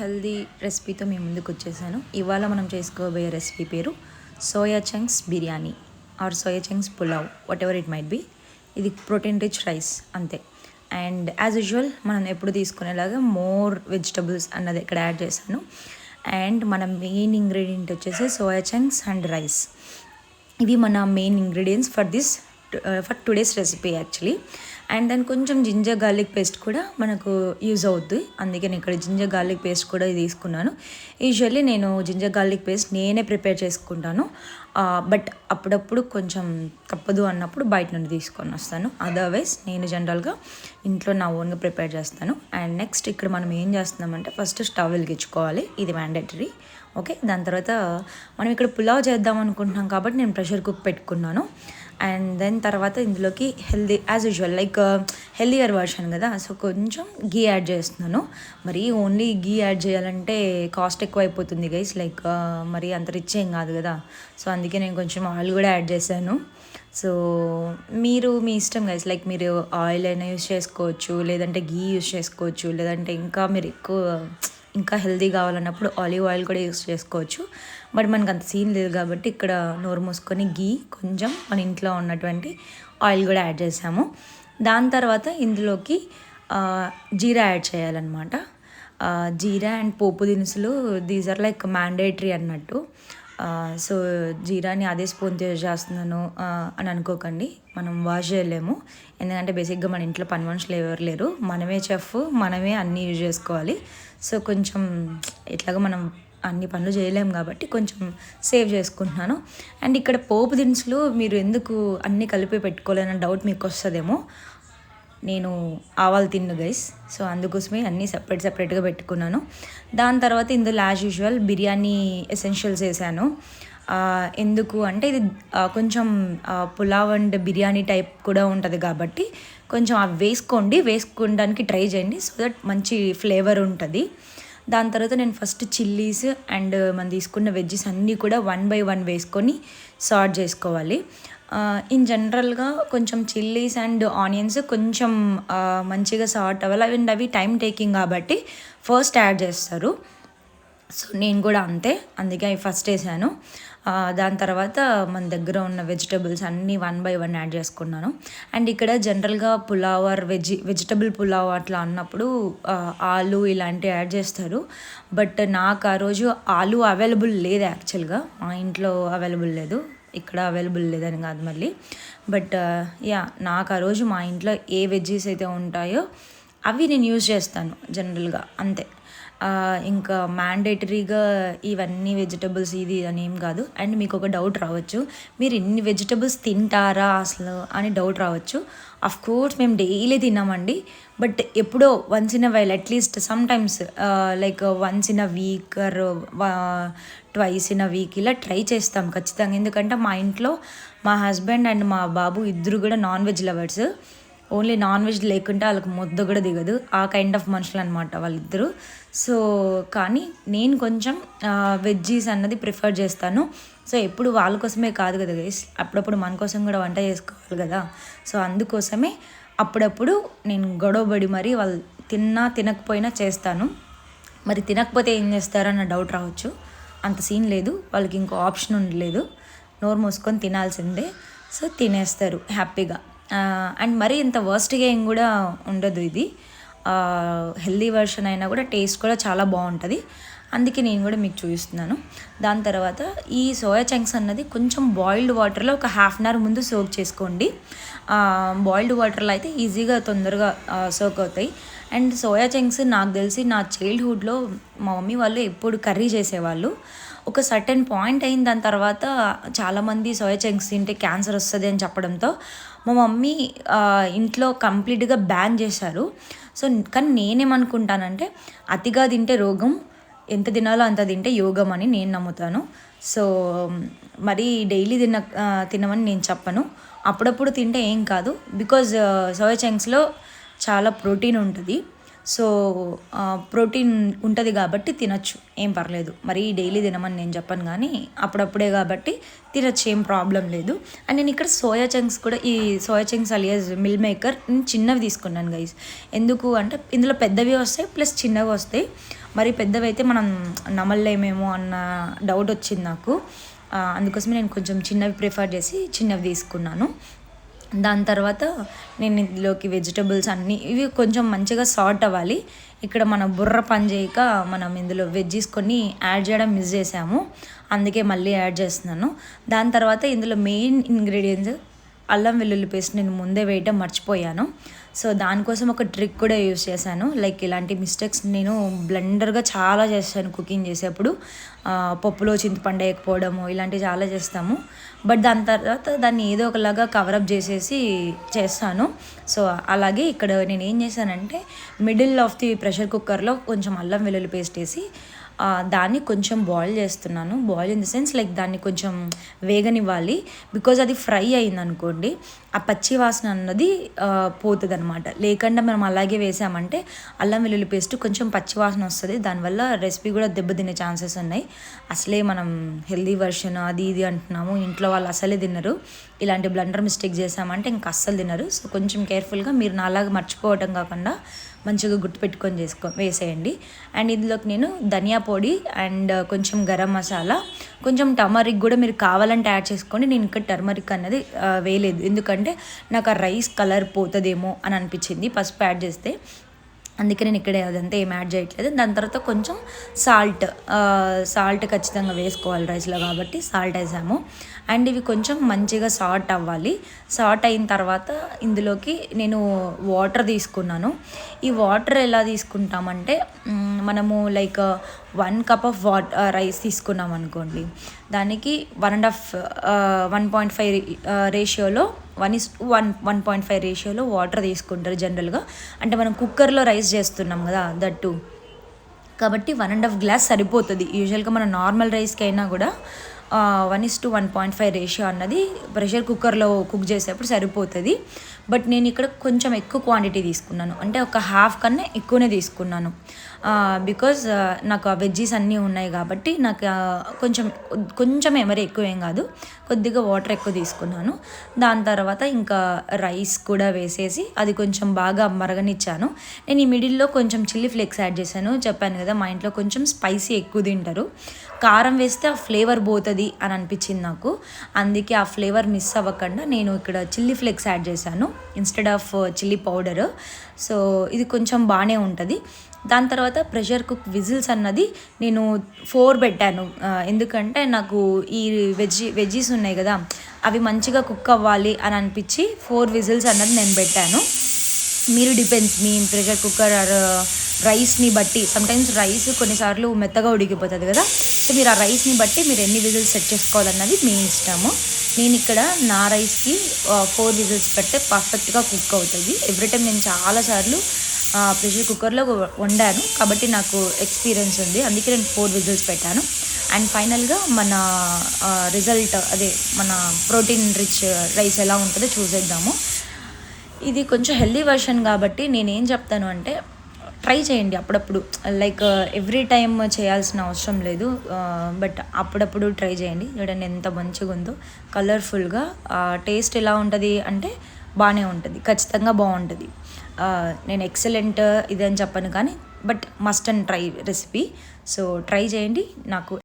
Healthy రెసిపీతో మీ ముందుకు వచ్చేసాను. ఇవాళ మనం చేసుకోబోయే రెసిపీ పేరు soya chunks biryani or soya chunks pulao, whatever it might be. ఇది ప్రోటీన్ రిచ్ రైస్ అంతే. అండ్ యాజ్ యూజువల్ మనం ఎప్పుడు తీసుకునేలాగా మోర్ వెజిటబుల్స్ అన్నది ఇక్కడ యాడ్ చేశాను. అండ్ మన మెయిన్ ఇంగ్రీడియంట్ వచ్చేసి సోయా చంక్స్ అండ్ రైస్. ఇవి మన main ingredients for today's recipe actually. And దాని కొంచెం జింజర్ గార్లిక్ పేస్ట్ కూడా మనకు యూజ్ అవుద్ది, అందుకే నేను ఇక్కడ జింజర్ గార్లిక్ పేస్ట్ కూడా తీసుకున్నాను. యూజువల్లీ నేను జింజర్ గార్లిక్ పేస్ట్ నేనే ప్రిపేర్ చేసుకుంటాను, బట్ అప్పుడప్పుడు కొంచెం తప్పదు అన్నప్పుడు బయట నుండి తీసుకొని వస్తాను. అదర్వైజ్ నేను జనరల్గా ఇంట్లో నా ఓన్గా ప్రిపేర్ చేస్తాను. అండ్ నెక్స్ట్ ఇక్కడ మనం ఏం చేస్తున్నామంటే ఫస్ట్ స్టవ్ వెలిగించుకోవాలి, ఇది మ్యాండేటరీ. ఓకే, దాని తర్వాత మనం ఇక్కడ పులావ్ చేద్దాం అనుకుంటున్నాం కాబట్టి నేను ప్రెషర్ కుక్ పెట్టుకున్నాను. అండ్ దెన్ తర్వాత ఇందులోకి healthy as usual like healthier version కదా, సో కొంచెం గీ యాడ్ చేస్తున్నాను. మరి ఓన్లీ గీ యాడ్ చేయాలంటే కాస్ట్ ఎక్కువ అయిపోతుంది గైస్, లైక్ మరి అంత రిచ్ ఏం కాదు కదా. సో అందుకే నేను కొంచెం ఆయిల్ కూడా యాడ్ చేశాను. సో మీరు మీ ఇష్టం గైస్, లైక్ మీరు ఆయిల్ అయినా యూస్ చేసుకోవచ్చు, లేదంటే గీ యూస్ చేసుకోవచ్చు, లేదంటే ఇంకా మీరు ఇంకా హెల్దీ కావాలన్నప్పుడు ఆలివ్ ఆయిల్ కూడా యూస్ చేసుకోవచ్చు. బట్ మనకు అంత సీన్ లేదు కాబట్టి ఇక్కడ నోరు మూసుకొని గీ కొంచెం మన ఇంట్లో ఉన్నటువంటి ఆయిల్ కూడా యాడ్ చేసాము. దాని తర్వాత ఇందులోకి జీరా యాడ్ చేయాలన్నమాట. జీరా అండ్ పోపు దినుసులు దీస్ ఆర్ లైక్ మ్యాండేటరీ అన్నట్టు. సో జీరాని అదే స్పూన్తో యూజ్ చేస్తున్నాను అని అనుకోకండి, మనం వాష్ చేయలేము. ఎందుకంటే బేసిక్గా మన ఇంట్లో పని మనుషులు ఎవరు లేరు, మనమే చెఫ్, మనమే అన్నీ యూజ్ చేసుకోవాలి. సో కొంచెం ఇట్లాగా మనం అన్ని పనులు చేయలేము కాబట్టి కొంచెం సేవ్ చేసుకుంటున్నాను. అండ్ ఇక్కడ పోపు దినుసులు మీరు ఎందుకు అన్నీ కలిపి పెట్టుకోలేన డౌట్ మీకు వస్తుందేమో. నేను ఆవాలు తిన్ను గైస్, సో అందుకోసమే అన్నీ సెపరేట్గా పెట్టుకున్నాను. దాని తర్వాత ఇందులో యాజ్ యూజువల్ బిర్యానీ ఎసెన్షియల్స్ వేసాను. ఎందుకు అంటే ఇది కొంచెం పులావ్ అండ్ బిర్యానీ టైప్ కూడా ఉంటుంది కాబట్టి కొంచెం అవి వేసుకోవడానికి ట్రై చేయండి, సో దట్ మంచి ఫ్లేవర్ ఉంటుంది. దాని తర్వాత నేను ఫస్ట్ చిల్లీస్ అండ్ మనం తీసుకున్న వెజ్జెస్ అన్నీ కూడా 1 by 1 వేసుకొని సార్ట్ చేసుకోవాలి. ఇన్ జనరల్గా కొంచెం చిల్లీస్ అండ్ ఆనియన్స్ కొంచెం మంచిగా సార్ట్ అవ్వాలి, అండ్ అవి టైం టేకింగ్ కాబట్టి ఫస్ట్ యాడ్ చేస్తారు. సో నేను కూడా అంతే, అందుకే అవి ఫస్ట్ వేసాను. దాని తర్వాత మన దగ్గర ఉన్న వెజిటబుల్స్ అన్నీ 1 by 1 యాడ్ చేసుకున్నాను. అండ్ ఇక్కడ జనరల్గా పులావ్ ఆర్ వెజిటబుల్ పులావ్ అట్లా అన్నప్పుడు ఆలు ఇలాంటివి యాడ్ చేస్తారు. బట్ నాకు ఆ రోజు ఆలు అవైలబుల్ లేదు, యాక్చువల్గా మా ఇంట్లో అవైలబుల్ లేదు, ఇక్కడ అవైలబుల్ లేదని కాదు మళ్ళీ. బట్ నాకు ఆ రోజు మా ఇంట్లో ఏ వెజ్జీస్ అయితే ఉంటాయో అవి నేను యూజ్ చేస్తాను జనరల్గా, అంతే. ఇంకా మ్యాండేటరీగా ఇవన్నీ వెజిటబుల్స్ ఇది అని ఏం కాదు. అండ్ మీకు ఒక డౌట్ రావచ్చు, మీరు ఇన్ని వెజిటబుల్స్ తింటారా అసలు అని డౌట్ రావచ్చు. అఫ్ కోర్స్ మేము డైలీ తిన్నామండి, బట్ ఎప్పుడో once in a while, at least some times like once in a week or twice in a week ఇలా ట్రై చేస్తాం ఖచ్చితంగా. ఎందుకంటే మా ఇంట్లో మా హస్బెండ్ అండ్ మా బాబు ఇద్దరు కూడా non veg lovers. Only non veg లేకుంటే వాళ్ళకి ముద్ద కూడా దిగదు, ఆ కైండ్ ఆఫ్ మనుషులు అనమాట వాళ్ళిద్దరు. సో కానీ నేను కొంచెం వెజ్జీస్ అన్నది ప్రిఫర్ చేస్తాను. సో ఎప్పుడు వాళ్ళ కోసమే కాదు కదా గైస్, అప్పుడప్పుడు మన కోసం కూడా వంట చేసుకోవాలి కదా. సో అందుకోసమే అప్పుడప్పుడు నేను గొడవబడి మరి వాళ్ళు తినకపోయినా చేస్తాను. మరి తినకపోతే ఏం చేస్తారన్న డౌట్ రావచ్చు, అంత సీన్ లేదు, వాళ్ళకి ఇంకో ఆప్షన్ ఉండలేదు, నోరు మూసుకొని తినాల్సిందే. సో తినేస్తారు హ్యాపీగా. అండ్ మరీ ఇంత వర్స్ట్గా ఏం కూడా ఉండదు, ఇది హెల్దీ వర్షన్ అయినా కూడా టేస్ట్ కూడా చాలా బాగుంటుంది, అందుకే నేను కూడా మీకు చూపిస్తున్నాను. దాని తర్వాత ఈ సోయా చంక్స్ అన్నది కొంచెం బాయిల్డ్ వాటర్లో ఒక 1/2 hour ముందు సోక్ చేసుకోండి. బాయిల్డ్ వాటర్లో అయితే ఈజీగా తొందరగా సోక్ అవుతాయి. అండ్ సోయా చంక్స్ నాకు తెలిసి నా చైల్డ్హుడ్లో మా మమ్మీ వాళ్ళు ఎప్పుడు కర్రీ చేసేవాళ్ళు. ఒక సర్టెన్ పాయింట్ అయిన దాని తర్వాత చాలామంది సోయా చంక్స్ తింటే క్యాన్సర్ వస్తుంది అని చెప్పడంతో మా మమ్మీ ఇంట్లో కంప్లీట్గా బ్యాన్ చేశారు. సో కానీ నేనేమనుకుంటానంటే అతిగా తింటే రోగం, ఎంత తినాలో అంత తింటే యోగం అని నేను నమ్ముతాను. సో మరి డైలీ తినమని నేను చెప్పను, అప్పుడప్పుడు తింటే ఏం కాదు. బికాజ్ సోయా చంక్స్లో చాలా ప్రోటీన్ ఉంటుంది. సో ప్రోటీన్ ఉంటుంది కాబట్టి తినచ్చు, ఏం పర్లేదు. మరి డైలీ తినమని నేను చెప్పను, కానీ అప్పుడప్పుడే కాబట్టి తినచ్చు, ఏం ప్రాబ్లం లేదు. అండ్ నేను ఇక్కడ సోయా చంక్స్ కూడా, ఈ soya chunks alias meal maker చిన్నవి తీసుకున్నాను గైస్. ఎందుకు అంటే ఇందులో పెద్దవి వస్తాయి ప్లస్ చిన్నవి వస్తాయి. మరి పెద్దవైతే మనం నమలలేమేమో అన్న డౌట్ వచ్చింది నాకు. అందుకోసమే నేను కొంచెం చిన్నవి ప్రిఫర్ చేసి చిన్నవి తీసుకున్నాను. దాని తర్వాత నేను ఇందులోకి వెజిటబుల్స్ అన్నీ ఇవి కొంచెం మంచిగా సార్ట్ అవ్వాలి. ఇక్కడ మన బుర్ర పని చేయక మనం ఇందులో వెజ్జీస్ కొన్ని యాడ్ చేయడం మిస్ చేసాము, అందుకే మళ్ళీ యాడ్ చేస్తున్నాను. దాని తర్వాత ఇందులో మెయిన్ ఇంగ్రీడియంట్స్ అల్లం వెల్లుల్లి పేస్ట్ నేను ముందే వేయటం మర్చిపోయాను. సో దానికోసం ఒక ట్రిక్ కూడా యూస్ చేశాను. లైక్ ఇలాంటి మిస్టేక్స్ నేను బ్లెండర్గా చాలా చేస్తాను కుకింగ్ చేసేప్పుడు. పప్పులో చింతపండు వేయకపోవడము ఇలాంటివి చాలా చేస్తాము. బట్ దాని తర్వాత దాన్ని ఏదో ఒకలాగా కవరప్ చేసేసి చేస్తాను. సో అలాగే ఇక్కడ నేను ఏం చేశానంటే మిడిల్ ఆఫ్ ది ప్రెషర్ కుక్కర్లో కొంచెం అల్లం వెల్లుల్లి పేస్ట్ వేసి దాన్ని కొంచెం బాయిల్ చేస్తున్నాను. Boil in the sense like దాన్ని కొంచెం వేగనివ్వాలి. బికాజ్ అది ఫ్రై అయింది అనుకోండి, ఆ పచ్చి వాసన అన్నది పోతుంది అనమాట. లేకుండా మనం అలాగే వేసామంటే అల్లం వెల్లుల్లి పేస్ట్ కొంచెం పచ్చి వాసన వస్తుంది. దానివల్ల రెసిపీ కూడా దెబ్బతినే ఛాన్సెస్ ఉన్నాయి. అసలే మనం హెల్దీ వర్షన్ అది ఇది అంటున్నాము, ఇంట్లో వాళ్ళు అసలే తినరు. ఇలాంటి బ్లండర్ మిస్టేక్ చేసామంటే ఇంకా అస్సలు తినరు. సో కొంచెం కేర్ఫుల్గా మీరు నాలాగా మర్చిపోవటం కాకుండా మంచిగా గుర్తుపెట్టుకొని వేసేయండి. అండ్ ఇందులోకి నేను ధనియా పొడి అండ్ కొంచెం గరం మసాలా, కొంచెం టర్మరిక్ కూడా మీరు కావాలంటే యాడ్ చేసుకోండి. నేను ఇక్కడ టర్మరిక్ అన్నది వేయలేదు, ఎందుకంటే నాకు ఆ రైస్ కలర్ పోతుందేమో అని అనిపించింది పసుపు యాడ్ చేస్తే. అందుకే నేను ఇక్కడ అదంతా ఏం యాడ్ చేయట్లేదు. దాని తర్వాత కొంచెం సాల్ట్ ఖచ్చితంగా వేసుకోవాలి రైస్లో కాబట్టి సాల్ట్ వేసాము. అండ్ ఇవి కొంచెం మంచిగా సాట్ అవ్వాలి. సాట్ అయిన తర్వాత ఇందులోకి నేను వాటర్ తీసుకున్నాను. ఈ వాటర్ ఎలా తీసుకుంటామంటే మనము లైక్ 1 కప్ ఆఫ్ రైస్ తీసుకున్నాం అనుకోండి, దానికి 1.5 రేషియోలో 1:1.5 రేషియోలో వాటర్ తీసుకుంటారు జనరల్గా. అంటే మనం కుక్కర్లో రైస్ చేస్తున్నాం కదా దట్టు, కాబట్టి 1.5 గ్లాస్ సరిపోతుంది. యూజువల్గా మన నార్మల్ రైస్కి అయినా కూడా 1:1.5 రేషియో అన్నది ప్రెషర్ కుక్కర్లో కుక్ చేసేప్పుడు సరిపోతుంది. బట్ నేను ఇక్కడ కొంచెం ఎక్కువ క్వాంటిటీ తీసుకున్నాను, అంటే ఒక హాఫ్ కన్నా ఎక్కువనే తీసుకున్నాను. బికాజ్ నాకు ఆ వెజ్జీస్ అన్నీ ఉన్నాయి కాబట్టి నాకు కొంచెమే, మరి ఎక్కువ ఏం కాదు, కొద్దిగా వాటర్ ఎక్కువ తీసుకున్నాను. దాని తర్వాత ఇంకా రైస్ కూడా వేసేసి అది కొంచెం బాగా మరగనిచ్చాను. నేను ఈ మిడిల్లో కొంచెం చిల్లీ ఫ్లేక్స్ యాడ్ చేశాను. చెప్పాను కదా మా ఇంట్లో కొంచెం స్పైసీ ఎక్కువ తింటారు, కారం వేస్తే ఆ ఫ్లేవర్ పోతుంది అని అనిపించింది నాకు. అందుకే ఆ ఫ్లేవర్ మిస్ అవ్వకుండా నేను ఇక్కడ చిల్లీ ఫ్లేక్స్ యాడ్ చేశాను instead of chilli powder. So ఇది కొంచెం బాగానే ఉంటుంది. దాని తర్వాత ప్రెషర్ కుక్ విజిల్స్ అన్నది నేను 4 పెట్టాను, ఎందుకంటే నాకు ఈ వెజ్జీస్ ఉన్నాయి కదా అవి మంచిగా కుక్ అవ్వాలి అని అనిపించి 4 విజిల్స్ అన్నది నేను పెట్టాను. మీరు డిపెండ్స్ మీ ప్రెషర్ కుక్కర్ రైస్ని బట్టి, సమ్టైమ్స్ రైస్ కొన్నిసార్లు మెత్తగా ఉడికిపోతుంది కదా, సో మీరు ఆ రైస్ని బట్టి మీరు ఎన్ని విజిల్స్ సెట్ చేసుకోవాలన్నది మీ ఇష్టము. నేను ఇక్కడ నా రైస్కి 4 విజిల్స్ పెడితే పర్ఫెక్ట్గా కుక్ అవుతుంది. ఎవ్రీ టైం నేను చాలాసార్లు ప్రెషర్ కుక్కర్లో వండాను కాబట్టి నాకు ఎక్స్పీరియన్స్ ఉంది, అందుకే నేను 4 విజిల్స్ పెట్టాను. అండ్ ఫైనల్గా మన రిజల్ట్ అదే మన ప్రోటీన్ రిచ్ రైస్ ఎలా ఉంటుందో చూసేద్దాము. ఇది కొంచెం హెల్దీ వర్షన్ కాబట్టి నేనేం చెప్తాను అంటే ట్రై చేయండి అప్పుడప్పుడు. లైక్ ఎవ్రీ టైం చేయాల్సిన అవసరం లేదు, బట్ అప్పుడప్పుడు ట్రై చేయండి. చూడండి ఎంత మంచిగా ఉందో, కలర్ఫుల్గా. టేస్ట్ ఎలా ఉంటుంది అంటే బాగానే ఉంటుంది, ఖచ్చితంగా బాగుంటుంది. నేను ఎక్సలెంట్ ఇదని చెప్పను కానీ but must and try recipe. So try చేయండి. నాకు